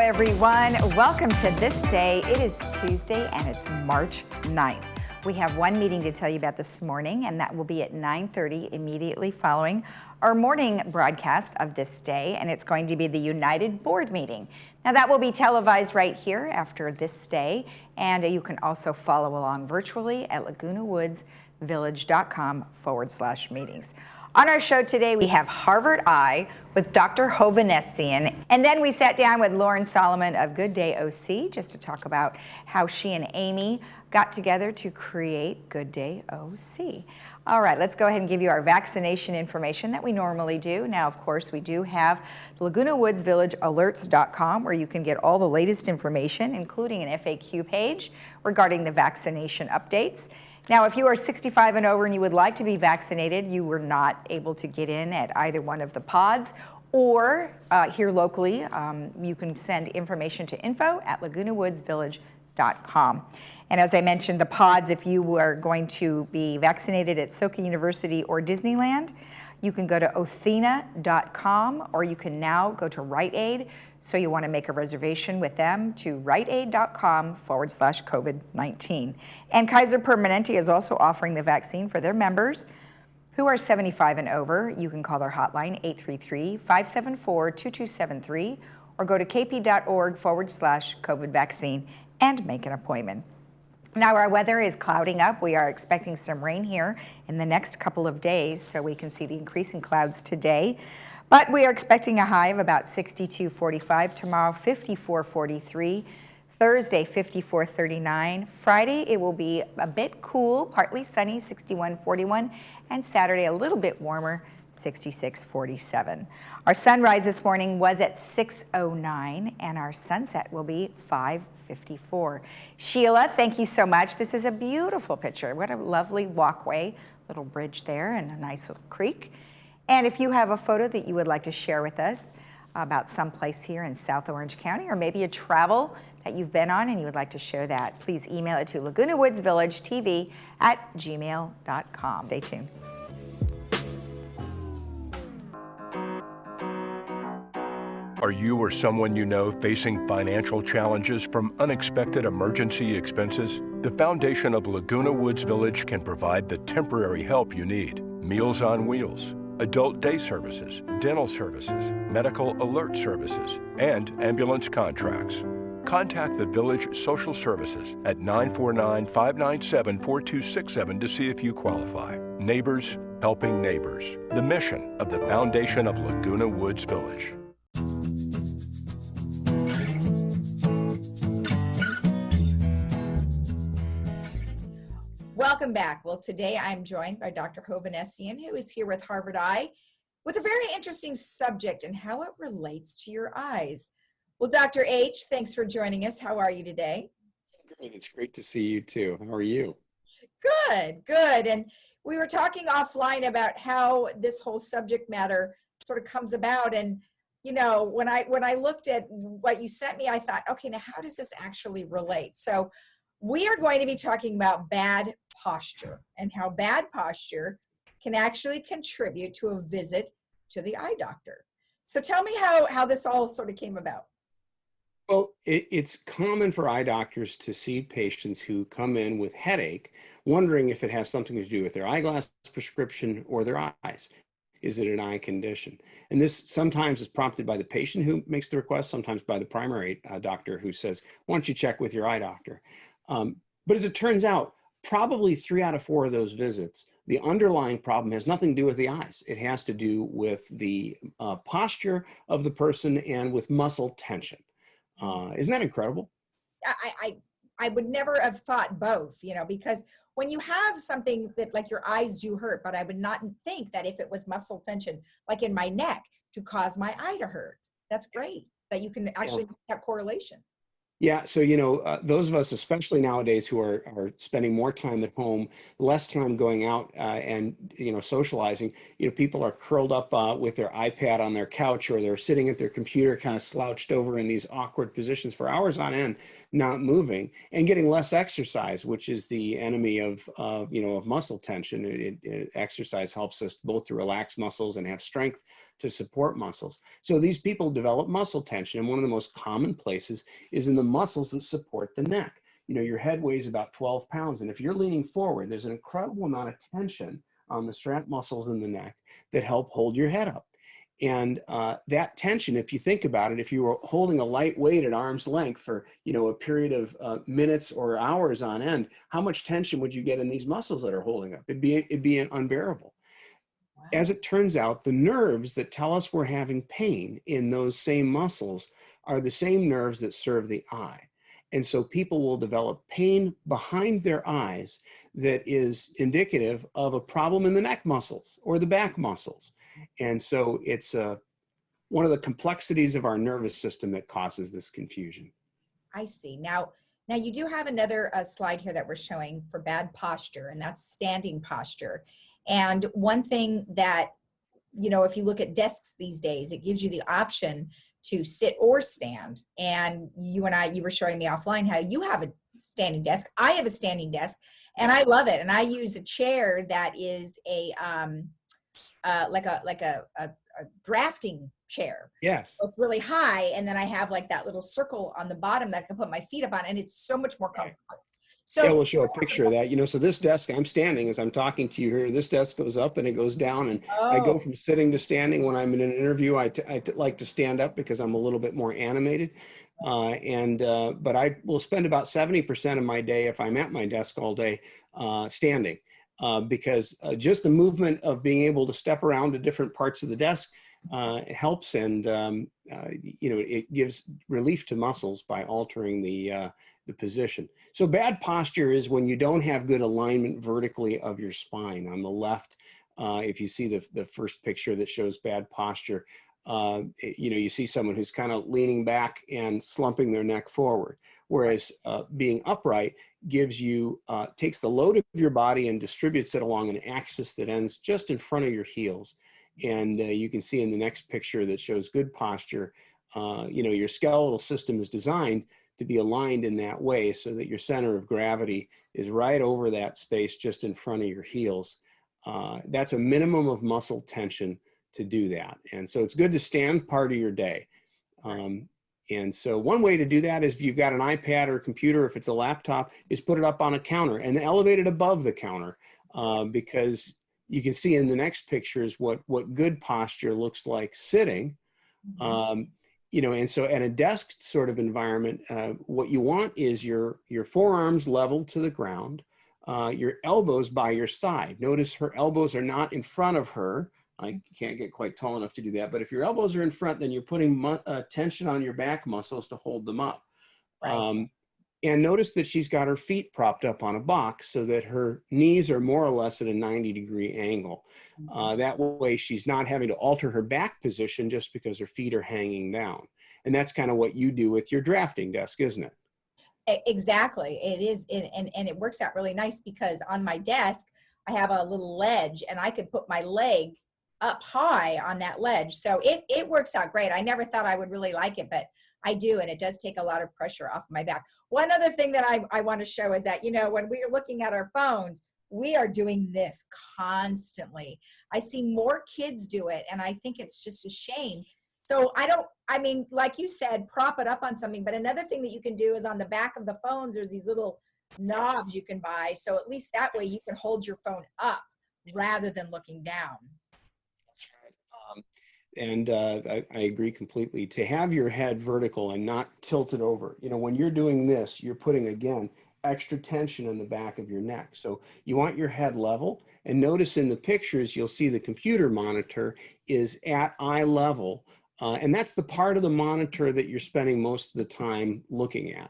everyone. Welcome to This Day. It is Tuesday and it's March 9th. We have one meeting to tell you about this morning, and that will be at 9:30 immediately following our morning broadcast of This Day, and it's going to be the United Board meeting. Now that will be televised right here after This Day, and you can also follow along virtually at lagunawoodsvillage.com/meetings. On our show today, we have Harvard Eye with Dr. Hovhanessian, and then we sat down with Lauren Solomon of Good Day OC just to talk about how she and Amy got together to create Good Day OC. All right, let's go ahead and give you our vaccination information that we normally do. Now, of course, we do have Laguna Woods Village alerts.com, where you can get all the latest information, including an FAQ page regarding the vaccination updates. Now, if you are 65 and over and you would like to be vaccinated, you were not able to get in at either one of the pods, or here locally, you can send information to info@lagunawoodsvillage.com. And as I mentioned, the pods, if you were going to be vaccinated at Soka University or Disneyland, you can go to othina.com, or you can now go to Rite Aid. So you want to make a reservation with them to riteaid.com/COVID-19. And Kaiser Permanente is also offering the vaccine for their members who are 75 and over. You can call their hotline 833-574-2273, or go to kp.org/COVID vaccine and make an appointment. Now our weather is clouding up. We are expecting some rain here in the next couple of days, so we can see the increasing clouds today. But we are expecting a high of about 62-45 tomorrow, 54-43. Thursday, 54-39. Friday, it will be a bit cool, partly sunny, 61-41. And Saturday, a little bit warmer, 66-47. Our sunrise this morning was at 6:09, and our sunset will be 5:54. Sheila, thank you so much. This is a beautiful picture. What a lovely walkway, little bridge there, and a nice little creek. And if you have a photo that you would like to share with us about someplace here in South Orange County, or maybe a travel that you've been on and you would like to share that, please email it to lagunawoodsvillagetv@gmail.com. Stay tuned. Are you or someone you know facing financial challenges from unexpected emergency expenses? The foundation of Laguna Woods Village can provide the temporary help you need. Meals on Wheels, adult day services, dental services, medical alert services, and ambulance contracts. Contact the Village Social Services at 949-597-4267 to see if you qualify. Neighbors helping neighbors. The mission of the foundation of Laguna Woods Village. Welcome back. Well, today I'm joined by Dr. Hovhanessian, who is here with Harvard Eye with a very interesting subject and how it relates to your eyes. Well, Dr. H, thanks for joining us. How are you today? Great. It's great to see you too. How are you? Good, good. And we were talking offline about how this whole subject matter sort of comes about. And, you know, when I looked at what you sent me, I thought, okay, now how does this actually relate? So we are going to be talking about bad posture and how bad posture can actually contribute to a visit to the eye doctor. So tell me how this all sort of came about. Well, it's common for eye doctors to see patients who come in with headache, wondering if it has something to do with their eyeglass prescription or their eyes. Is it an eye condition? And this sometimes is prompted by the patient who makes the request, sometimes by the primary doctor who says, why don't you check with your eye doctor? But as it turns out, probably 3 out of 4 of those visits, the underlying problem has nothing to do with the eyes. It has to do with the posture of the person and with muscle tension. Isn't that incredible? I would never have thought both, you know, because when you have something that like your eyes do hurt, but I would not think that if it was muscle tension, like in my neck, to cause my eye to hurt. That's great that you can actually make that correlation. Yeah, so, you know, those of us, especially nowadays, who are spending more time at home, less time going out and, you know, socializing, you know, people are curled up with their iPad on their couch, or they're sitting at their computer kind of slouched over in these awkward positions for hours on end, not moving, and getting less exercise, which is the enemy of you know, of muscle tension. Exercise helps us both to relax muscles and have strength to support muscles. So these people develop muscle tension, and one of the most common places is in the muscles that support the neck. You know, your head weighs about 12 pounds, and if you're leaning forward, there's an incredible amount of tension on the strap muscles in the neck that help hold your head up. And that tension, if you think about it, if you were holding a light weight at arm's length for, you know, a period of minutes or hours on end, how much tension would you get in these muscles that are holding up? It'd be unbearable. Wow. As it turns out, the nerves that tell us we're having pain in those same muscles are the same nerves that serve the eye. And so people will develop pain behind their eyes that is indicative of a problem in the neck muscles or the back muscles. And so it's one of the complexities of our nervous system that causes this confusion. I see. Now you do have another slide here that we're showing for bad posture, and that's standing posture. And one thing that, you know, if you look at desks these days, it gives you the option to sit or stand. And you were showing me offline how you have a standing desk. I have a standing desk, and I love it. And I use a chair that is like a drafting chair. Yes. So it's really high, and then I have like that little circle on the bottom that I can put my feet up on, and it's so much more comfortable. So Yeah, we'll show a picture of that. You know, so this desk, I'm standing as I'm talking to you here. This desk goes up and it goes down, and I go from sitting to standing. When I'm in an interview, I like to stand up because I'm a little bit more animated. But I will spend about 70% of my day, if I'm at my desk all day, standing, because just the movement of being able to step around to different parts of the desk helps, and you know, it gives relief to muscles by altering the position. So bad posture is when you don't have good alignment vertically of your spine. On the left, if you see the first picture that shows bad posture, you know, you see someone who's kind of leaning back and slumping their neck forward, whereas being upright gives you, takes the load of your body and distributes it along an axis that ends just in front of your heels. And you can see in the next picture that shows good posture, you know, your skeletal system is designed to be aligned in that way so that your center of gravity is right over that space just in front of your heels. That's a minimum of muscle tension to do that. And so it's good to stand part of your day. And so one way to do that is, if you've got an iPad or a computer, if it's a laptop, is put it up on a counter and elevate it above the counter, because you can see in the next pictures what good posture looks like sitting. You know, and so in a desk sort of environment, what you want is your forearms level to the ground, your elbows by your side. Notice her elbows are not in front of her. I can't get quite tall enough to do that, but if your elbows are in front, then you're putting tension on your back muscles to hold them up. Right. And notice that she's got her feet propped up on a box so that her knees are more or less at a 90-degree angle. That way she's not having to alter her back position just because her feet are hanging down. And that's kind of what you do with your drafting desk, isn't it? Exactly. It is. And it works out really nice because on my desk, I have a little ledge, and I could put my leg up high on that ledge. So it works out great. I never thought I would really like it, but I do, and it does take a lot of pressure off my back. One other thing that I want to show is that, you know, when we are looking at our phones, we are doing this constantly. I see more kids do it, and I think it's just a shame. So I mean, like you said, prop it up on something, but another thing that you can do is on the back of the phones, there's these little knobs you can buy. So at least that way you can hold your phone up rather than looking down. That's right. And I agree completely. To have your head vertical and not tilted over. You know, when you're doing this, you're putting, again, extra tension in the back of your neck. So you want your head level. And notice in the pictures, you'll see the computer monitor is at eye level. And that's the part of the monitor that you're spending most of the time looking at.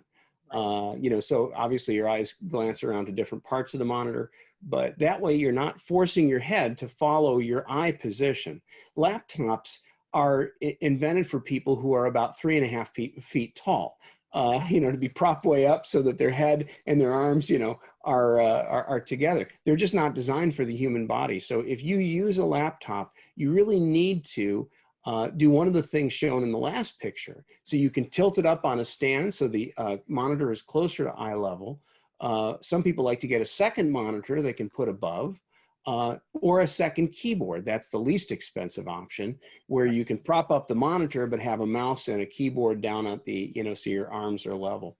You know, so obviously your eyes glance around to different parts of the monitor, but that way you're not forcing your head to follow your eye position. Laptops are invented for people who are about 3.5 feet tall, you know, to be propped way up so that their head and their arms, you know, are together. They're just not designed for the human body. So if you use a laptop, you really need to do one of the things shown in the last picture. So you can tilt it up on a stand so the monitor is closer to eye level. Some people like to get a second monitor they can put above. or a second keyboard. That's the least expensive option, where you can prop up the monitor but have a mouse and a keyboard down at the, so your arms are level.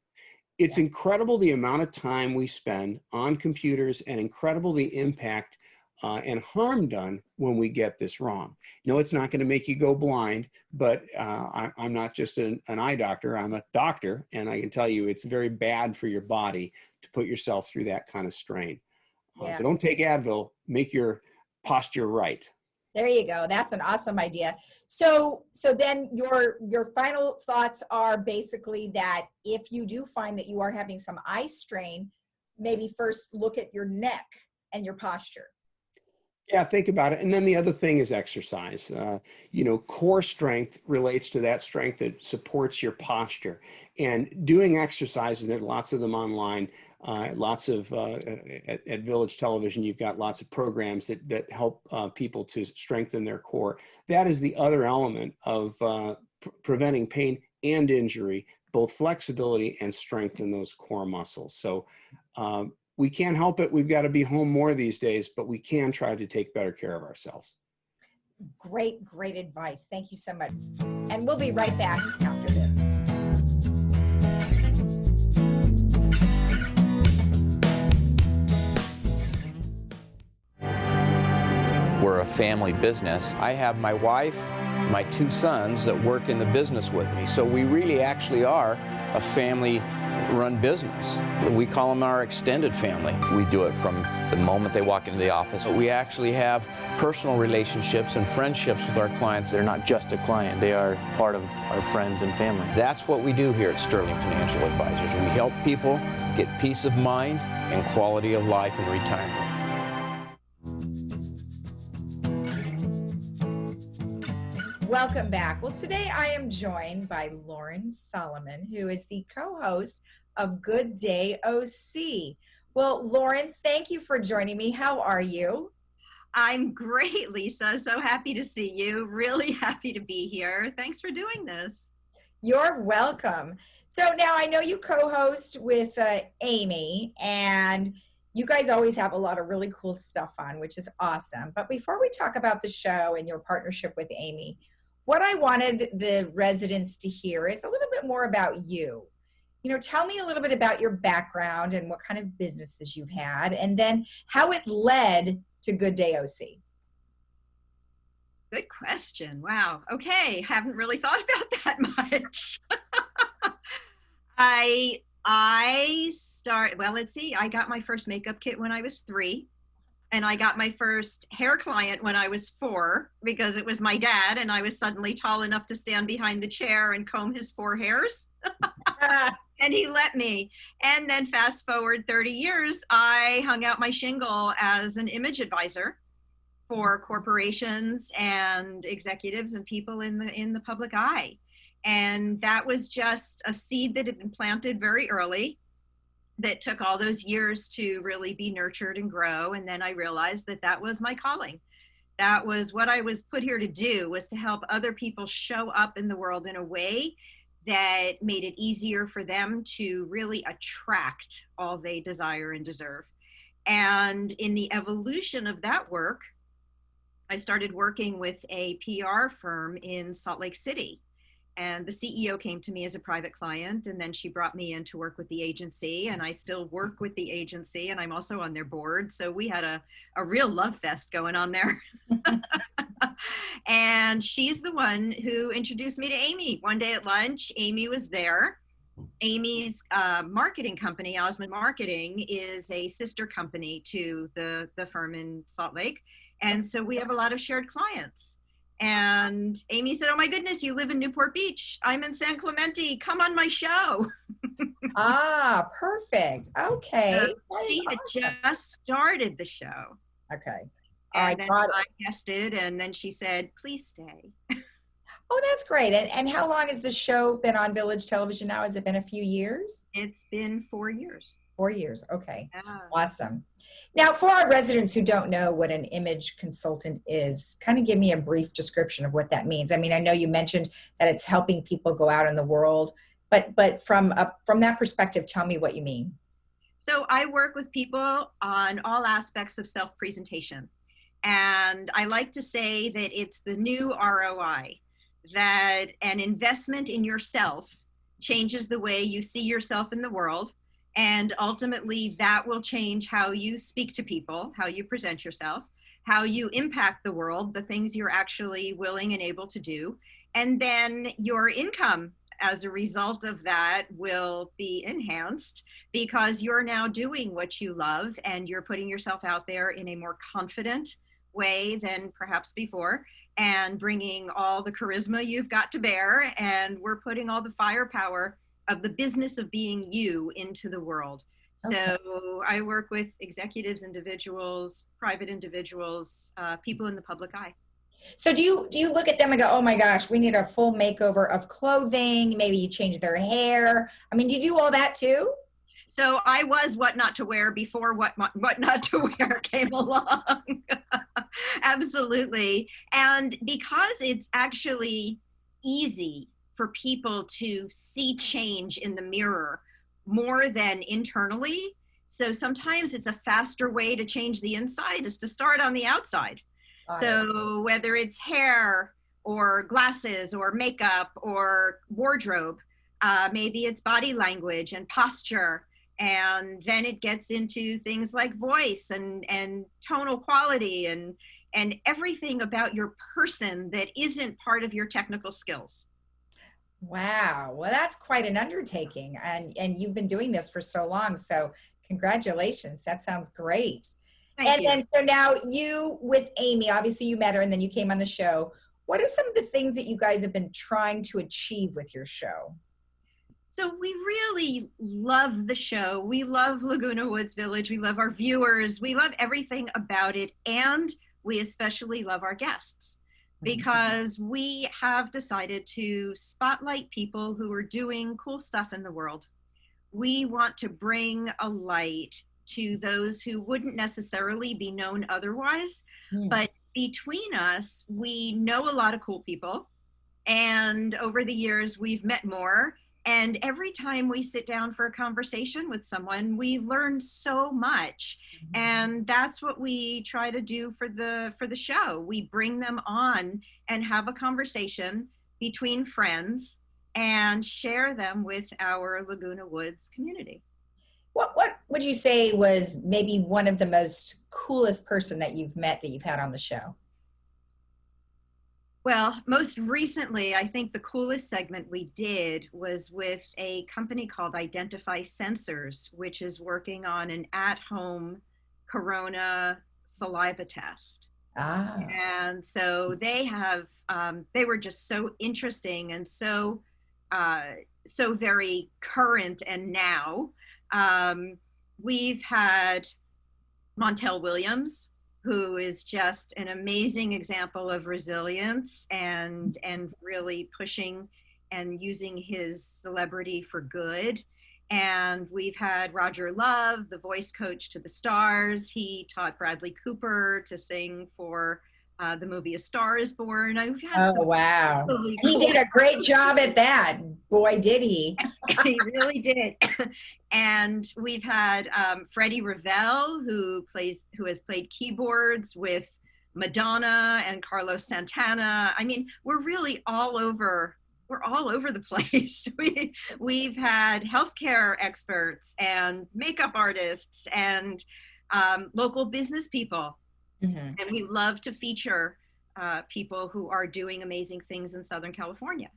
It's incredible the amount of time we spend on computers, and incredible the impact and harm done when we get this wrong. No, it's not going to make you go blind, but I'm not just an eye doctor, I'm a doctor, and I can tell you it's very bad for your body to put yourself through that kind of strain. So don't take Advil, make your posture right. There you go. That's an awesome idea. So then your final thoughts are basically that if you do find that you are having some eye strain, maybe first look at your neck and your posture. Yeah, think about it. And then the other thing is exercise. Core strength relates to that strength that supports your posture. And doing exercises, there are lots of them online, lots of, at Village Television, you've got lots of programs that help people to strengthen their core. That is the other element of preventing pain and injury, both flexibility and strength in those core muscles. So we can't help it. We've got to be home more these days, but we can try to take better care of ourselves. Great advice. Thank you so much. And we'll be right back after this. We're a family business. I have my wife, my 2 sons that work in the business with me. So we really actually are a family-run business. We call them our extended family. We do it from the moment they walk into the office. We actually have personal relationships and friendships with our clients. They're not just a client, they are part of our friends and family. That's what we do here at Sterling Financial Advisors. We help people get peace of mind and quality of life in retirement. Welcome back. Well, today I am joined by Lauren Solomon, who is the co-host of Good Day OC. Well, Lauren, thank you for joining me. How are you? I'm great, Lisa. So happy to see you. Really happy to be here. Thanks for doing this. You're welcome. So now I know you co-host with Amy, and you guys always have a lot of really cool stuff on, which is awesome. But before we talk about the show and your partnership with Amy, what I wanted the residents to hear is a little bit more about you. Tell me a little bit about your background and what kind of businesses you've had, and then how it led to Good Day OC. Good question. Wow. Okay. Haven't really thought about that much. I got my first makeup kit when I was 3. And I got my first hair client when I was 4, because it was my dad, and I was suddenly tall enough to stand behind the chair and comb his 4 hairs. And he let me. And then fast forward 30 years, I hung out my shingle as an image advisor for corporations and executives and people in the public eye. And that was just a seed that had been planted very early, that took all those years to really be nurtured and grow. And then I realized that was my calling. That was what I was put here to do, was to help other people show up in the world in a way that made it easier for them to really attract all they desire and deserve. And in the evolution of that work, I started working with a PR firm in Salt Lake City. And the CEO came to me as a private client, and then she brought me in to work with the agency, and I still work with the agency, and I'm also on their board. So we had a real love fest going on there. And she's the one who introduced me to Amy. One day at lunch, Amy was there. Amy's marketing company, Osmond Marketing, is a sister company to the firm in Salt Lake. And so we have a lot of shared clients. And Amy said, "Oh my goodness, you live in Newport Beach. I'm in San Clemente. Come on my show." Ah, perfect. Okay. She had just started the show. Okay. And then I guested, and then she said, "Please stay." Oh, that's great. And how long has the show been on Village Television now? Has it been a few years? It's been 4 years. 4 years. Okay. Yeah. Awesome. Now, for our residents who don't know what an image consultant is, kind of give me a brief description of what that means. I mean, I know you mentioned that it's helping people go out in the world, but from that perspective, tell me what you mean. So I work with people on all aspects of self-presentation. And I like to say that it's the new ROI, that an investment in yourself changes the way you see yourself in the world. And ultimately, that will change how you speak to people, how you present yourself, how you impact the world, the things you're actually willing and able to do. And then your income as a result of that will be enhanced because you're now doing what you love and you're putting yourself out there in a more confident way than perhaps before, and bringing all the charisma you've got to bear, and we're putting all the firepower of the business of being you into the world. Okay. So I work with executives, individuals, private individuals, people in the public eye. So do you look at them and go, oh my gosh, we need a full makeover of clothing, maybe you change their hair? I mean, do you do all that too? So I was what not to wear before what not to wear came along. Absolutely. And because it's actually easy for people to see change in the mirror more than internally. So sometimes it's a faster way to change the inside is to start on the outside. So whether it's hair or glasses or makeup or wardrobe, maybe it's body language and posture. And then it gets into things like voice and tonal quality and everything about your person that isn't part of your technical skills. Wow. Well, that's quite an undertaking. And you've been doing this for so long. So congratulations. That sounds great. Thank you. And so now you with Amy, obviously you met her and then you came on the show. What are some of the things that you guys have been trying to achieve with your show? So we really love the show. We love Laguna Woods Village. We love our viewers. We love everything about it. And we especially love our guests because we have decided to spotlight people who are doing cool stuff in the world. We want to bring a light to those who wouldn't necessarily be known otherwise. But between us, we know a lot of cool people. And over the years, we've met more. And every time we sit down for a conversation with someone, we learn so much. And that's what we try to do for the show. We bring them on and have a conversation between friends and share them with our Laguna Woods community. What would you say was maybe one of the most coolest person that you've met that you've had on the show? Well, most recently, I think the coolest segment we did was with a company called Identify Sensors, which is working on an at-home corona saliva test. And so they have, they were just so interesting and so very current and now. We've had Montel Williams, who is just an amazing example of resilience and really pushing and using his celebrity for good. And we've had Roger Love, the voice coach to the stars. He taught Bradley Cooper to sing for the movie A Star is Born. Wow. Really cool. He did a great job at that. Boy, did he. He really did. And we've had Freddie Ravel, who has played keyboards with Madonna and Carlos Santana. I mean, we're really all over. We're all over the place. We've had healthcare experts and makeup artists and local business people. And we love to feature people who are doing amazing things in Southern California.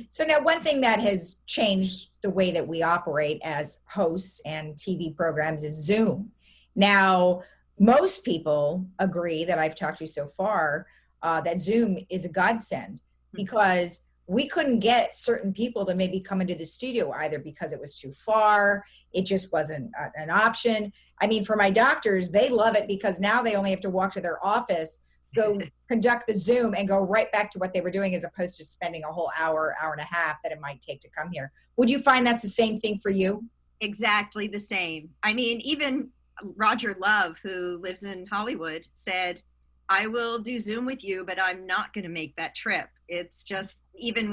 So now one thing that has changed the way that we operate as hosts and TV programs is Zoom. Now, most people agree that I've talked to so far that Zoom is a godsend because we couldn't get certain people to maybe come into the studio either because it was too far. It just wasn't an option. I mean, for my doctors, they love it because now they only have to walk to their office, go conduct the Zoom and go right back to what they were doing as opposed to spending a whole hour, hour and a half that it might take to come here. Would you find that's the same thing for you? Exactly the same. I mean, even Roger Love, who lives in Hollywood, said, I will do Zoom with you, but I'm not going to make that trip. It's just, even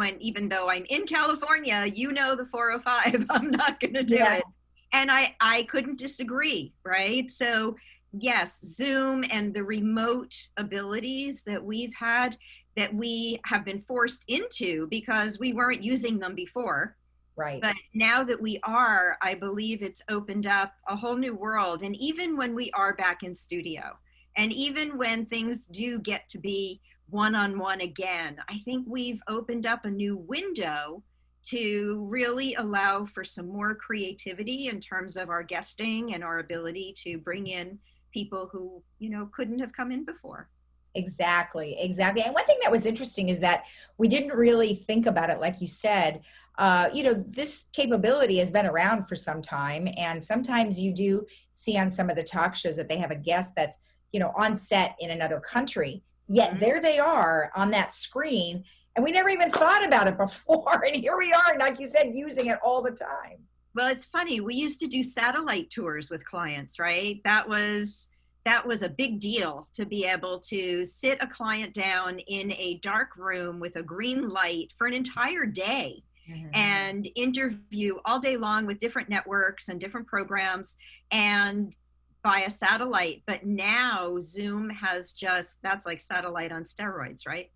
though I'm in California, the 405, I'm not going to do it. And I couldn't disagree, right? So yes, Zoom and the remote abilities that we've had, that we have been forced into because we weren't using them before. Right. But now that we are, I believe it's opened up a whole new world. And even when we are back in studio, and even when things do get to be one-on-one again, I think we've opened up a new window to really allow for some more creativity in terms of our guesting and our ability to bring in people who, couldn't have come in before. Exactly. And one thing that was interesting is that we didn't really think about it, like you said. This capability has been around for some time, and sometimes you do see on some of the talk shows that they have a guest that's, on set in another country, yet there they are on that screen, and we never even thought about it before, and here we are, like you said, using it all the time. Well, it's funny. We used to do satellite tours with clients, right? That was a big deal, to be able to sit a client down in a dark room with a green light for an entire day and interview all day long with different networks and different programs and via satellite. But now Zoom has that's like satellite on steroids, right?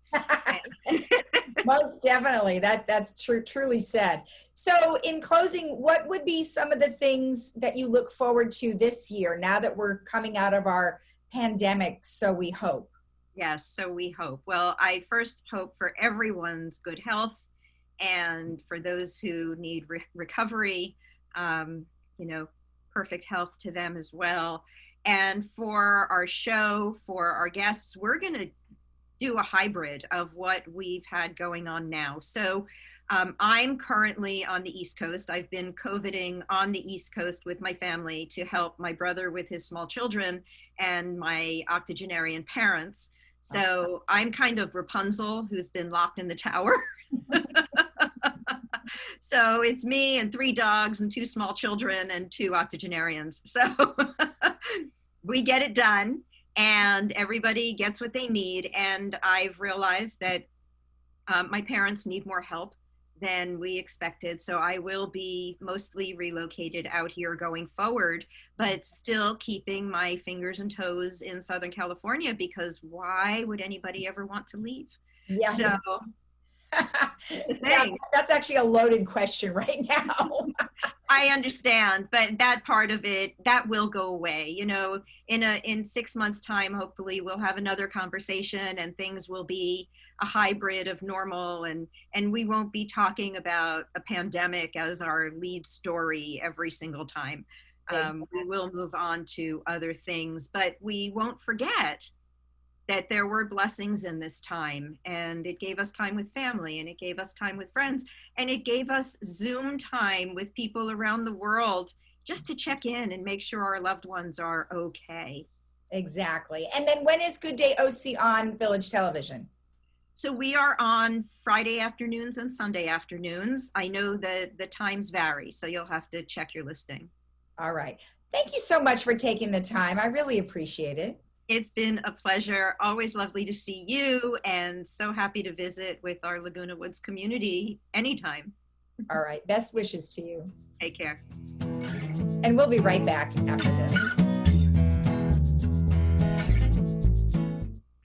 Most definitely. That's truly said. So in closing, what would be some of the things that you look forward to this year, now that we're coming out of our pandemic, so we hope? Yes, so we hope. Well, I first hope for everyone's good health, and for those who need recovery, perfect health to them as well. And for our show, for our guests, we're going to do a hybrid of what we've had going on now. So I'm currently on the East Coast. I've been COVIDing on the East Coast with my family to help my brother with his small children and my octogenarian parents. So I'm kind of Rapunzel, who's been locked in the tower. So it's me and 3 dogs and 2 small children and 2 octogenarians. So we get it done, and everybody gets what they need. And I've realized that my parents need more help than we expected. So I will be mostly relocated out here going forward, but still keeping my fingers and toes in Southern California, because why would anybody ever want to leave? Yeah. So yeah, that's actually a loaded question right now. I understand, but that part of it, that will go away. In 6 months' time, hopefully we'll have another conversation and things will be a hybrid of normal, and we won't be talking about a pandemic as our lead story every single time. We will move on to other things, but we won't forget that there were blessings in this time, and it gave us time with family, and it gave us time with friends, and it gave us Zoom time with people around the world just to check in and make sure our loved ones are okay. Exactly. And then when is Good Day OC on Village Television? So we are on Friday afternoons and Sunday afternoons. I know that the times vary, so you'll have to check your listing. All right. Thank you so much for taking the time. I really appreciate it. It's been a pleasure. Always lovely to see you, and so happy to visit with our Laguna Woods community anytime. All right. Best wishes to you. Take care. And we'll be right back after this.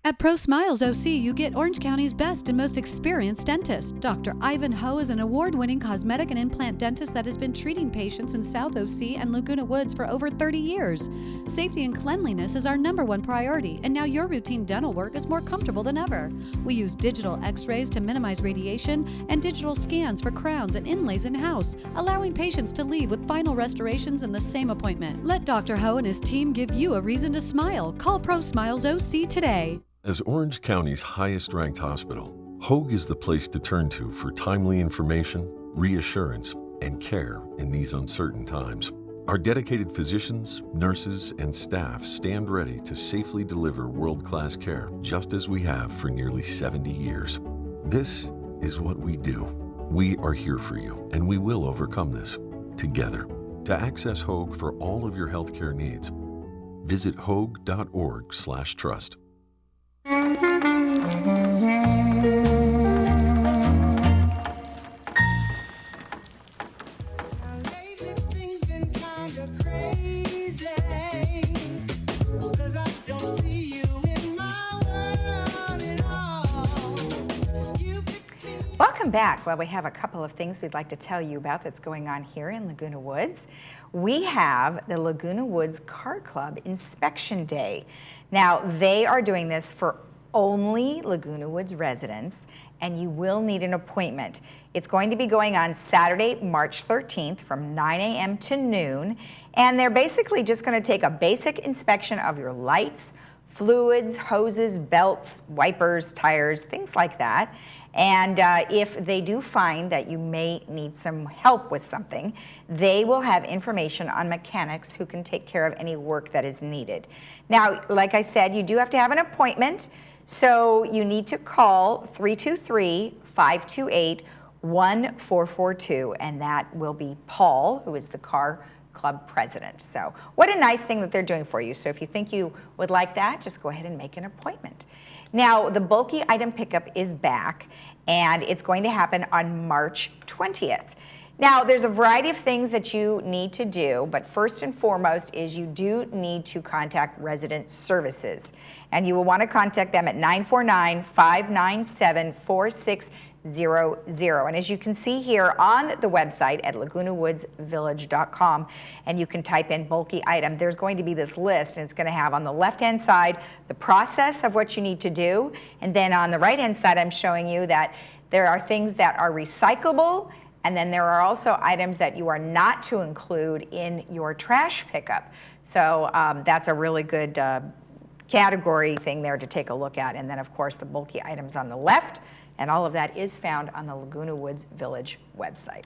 At Pro Smiles OC, you get Orange County's best and most experienced dentist. Dr. Ivan Ho is an award-winning cosmetic and implant dentist that has been treating patients in South OC and Laguna Woods for over 30 years. Safety and cleanliness is our #1 priority, and now your routine dental work is more comfortable than ever. We use digital x-rays to minimize radiation and digital scans for crowns and inlays in-house, allowing patients to leave with final restorations in the same appointment. Let Dr. Ho and his team give you a reason to smile. Call Pro Smiles OC today. As Orange County's highest-ranked hospital, Hoag is the place to turn to for timely information, reassurance, and care in these uncertain times. Our dedicated physicians, nurses, and staff stand ready to safely deliver world-class care, just as we have for nearly 70 years. This is what we do. We are here for you, and we will overcome this together. To access Hoag for all of your healthcare needs, visit hoag.org/trust. Lately things been kind Welcome back. Well, we have a couple of things we'd like to tell you about that's going on here in Laguna Woods. We have the Laguna Woods Car Club Inspection Day. Now, they are doing this for only Laguna Woods residents, and you will need an appointment. It's going to be going on Saturday, March 13th from 9 a.m. to noon, and they're basically just going to take a basic inspection of your lights, fluids, hoses, belts, wipers, tires, things like that. And if they do find that you may need some help with something, they will have information on mechanics who can take care of any work that is needed. Now, like I said, you do have to have an appointment, so you need to call 323-528-1442, and that will be Paul, who is the car club president. So what a nice thing that they're doing for you. So if you think you would like that, just go ahead and make an appointment. Now, the bulky item pickup is back, and it's going to happen on March 20th. Now, there's a variety of things that you need to do, but first and foremost is you do need to contact Resident Services, and you will want to contact them at 949-597-4600. And as you can see here on the website at lagunawoodsvillage.com, and you can type in bulky item, there's going to be this list, and it's going to have on the left-hand side the process of what you need to do, and then on the right-hand side I'm showing you that there are things that are recyclable, and then there are also items that you are not to include in your trash pickup. So that's a really good category thing there to take a look at. And then of course the bulky items on the left, and all of that is found on the Laguna Woods Village website.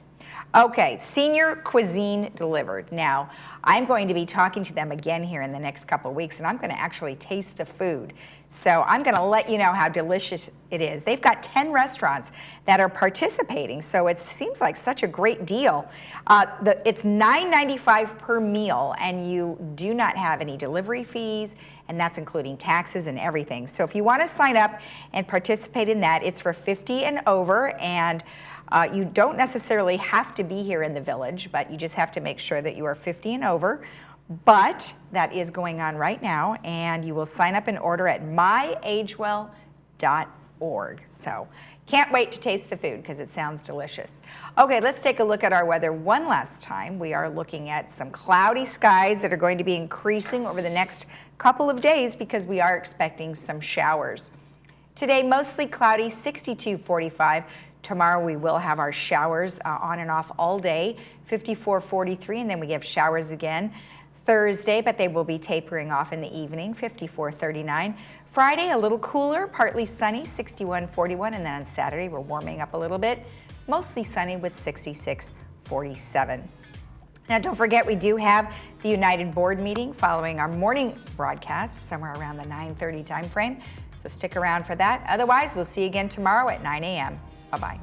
Okay, Senior Cuisine delivered. Now, I'm going to be talking to them again here in the next couple of weeks, and I'm going to actually taste the food. So I'm going to let you know how delicious it is. They've got 10 restaurants that are participating, so it seems like such a great deal. It's $9.95 per meal, and you do not have any delivery fees, and that's including taxes and everything. So if you want to sign up and participate in that, it's for 50 and over, and you don't necessarily have to be here in the village, but you just have to make sure that you are 50 and over. But that is going on right now, and you will sign up and order at myagewell.org. So can't wait to taste the food because it sounds delicious. Okay, let's take a look at our weather one last time. We are looking at some cloudy skies that are going to be increasing over the next couple of days because we are expecting some showers. Today, mostly cloudy, 62-45. Tomorrow we will have our showers on and off all day, 54-43, and then we have showers again Thursday, but they will be tapering off in the evening, 54-39. Friday, a little cooler, partly sunny, 61-41, and then on Saturday we're warming up a little bit, mostly sunny with 66-47. Now don't forget, we do have the United Board meeting following our morning broadcast, somewhere around the 9:30 time frame, so stick around for that. Otherwise, we'll see you again tomorrow at 9 a.m. Bye-bye.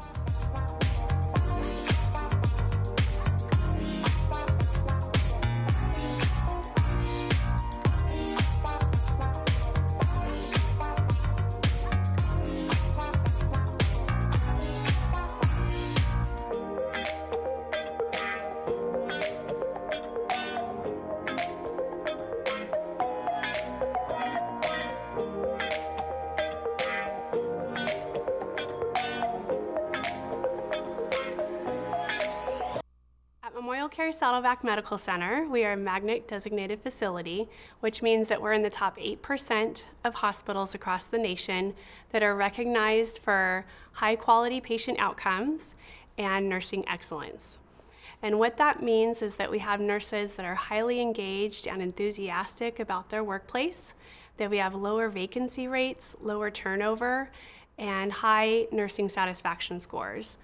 Memorial Carey Saddleback Medical Center, we are a magnet designated facility, which means that we're in the top 8% of hospitals across the nation that are recognized for high quality patient outcomes and nursing excellence. And what that means is that we have nurses that are highly engaged and enthusiastic about their workplace, that we have lower vacancy rates, lower turnover, and high nursing satisfaction scores.